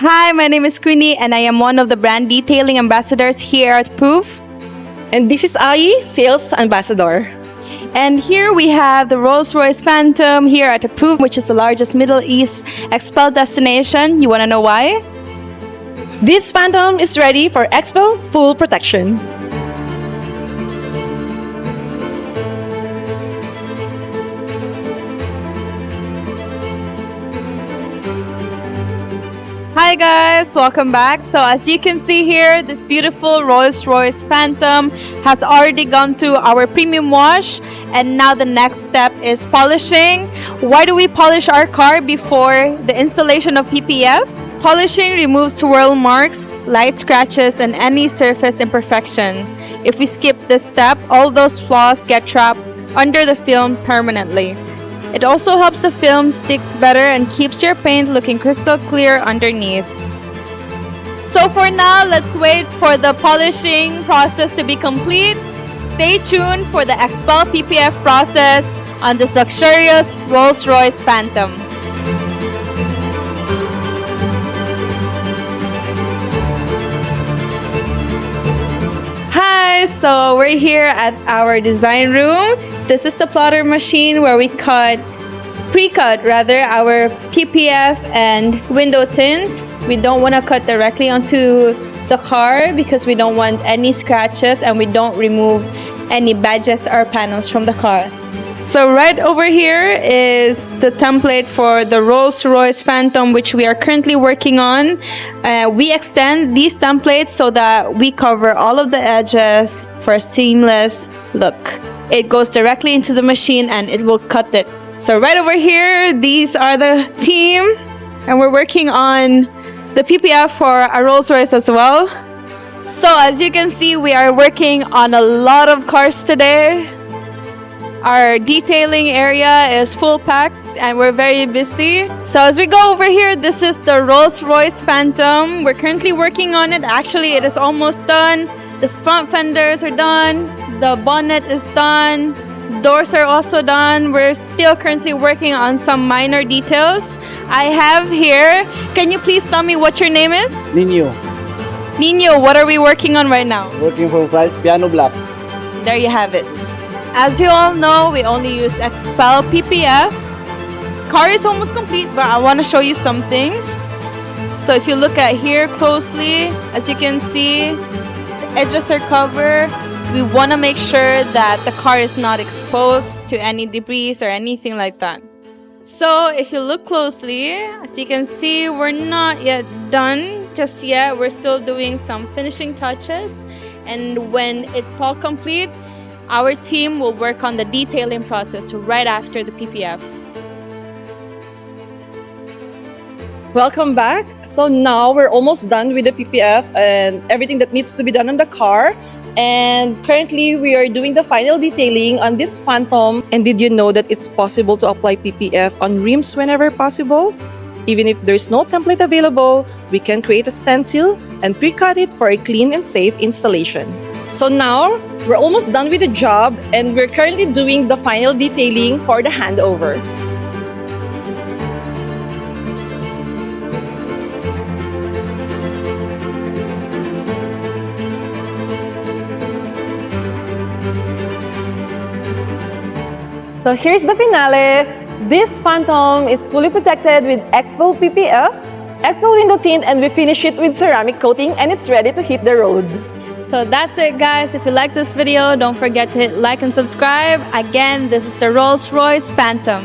Hi, my name is Queenie and I am one of the brand detailing ambassadors here at Approved. And this is Ai, Sales Ambassador. And here we have the Rolls-Royce Phantom here at Approved, which is the largest Middle East XPEL destination. You want to know why? This Phantom is ready for XPEL full protection. Hi guys, welcome back. So as you can see here, this beautiful Rolls-Royce Phantom has already gone through our premium wash, and now the next step is polishing. Why do we polish our car before the installation of PPF? Polishing removes swirl marks, light scratches, and any surface imperfection. If we skip this step, all those flaws get trapped under the film permanently. It also helps the film stick better and keeps your paint looking crystal clear underneath. So for now, let's wait for the polishing process to be complete. Stay tuned for the XPEL PPF process on this luxurious Rolls-Royce Phantom. Hi, so we're here at our design room. This is the plotter machine where we pre-cut our PPF and window tints. We don't want to cut directly onto the car because we don't want any scratches and we don't remove any badges or panels from the car. So right over here is the template for the Rolls-Royce Phantom, which we are currently working on. We extend these templates so that we cover all of the edges for a seamless look. It goes directly into the machine and it will cut it. So right over here, these are the team, and we're working on the PPF for a Rolls-Royce as well. So as you can see, we are working on a lot of cars today. Our detailing area is full packed and we're very busy. So as we go over here, this is the Rolls-Royce Phantom. We're currently working on it. Actually, it is almost done. The front fenders are done. The bonnet is done. Doors are also done. We're still currently working on some minor details. I have here, can you please tell me what your name is? Nino, Nino, what are we working on right now? working for piano block. There you have it. As you all know, we only use XPEL PPF. Car is almost complete, but I want to show you something. So if you look at here closely, as you can see, the edges are covered. We want to make sure that the car is not exposed to any debris or anything like that. So if you look closely, as you can see, we're not yet done just yet. We're still doing some finishing touches. And when it's all complete, our team will work on the detailing process right after the PPF. Welcome back. So now we're almost done with the PPF and everything that needs to be done on the car. And currently we are doing the final detailing on this Phantom. And did you know that it's possible to apply PPF on rims whenever possible? Even if there's no template available, we can create a stencil and pre-cut it for a clean and safe installation. So now we're almost done with the job and we're currently doing the final detailing for the handover. So here's the finale. This Phantom is fully protected with XPEL PPF, XPEL window tint, and we finish it with ceramic coating and it's ready to hit the road. So that's it, guys. If you like this video, don't forget to hit like and subscribe. Again, this is the Rolls-Royce Phantom.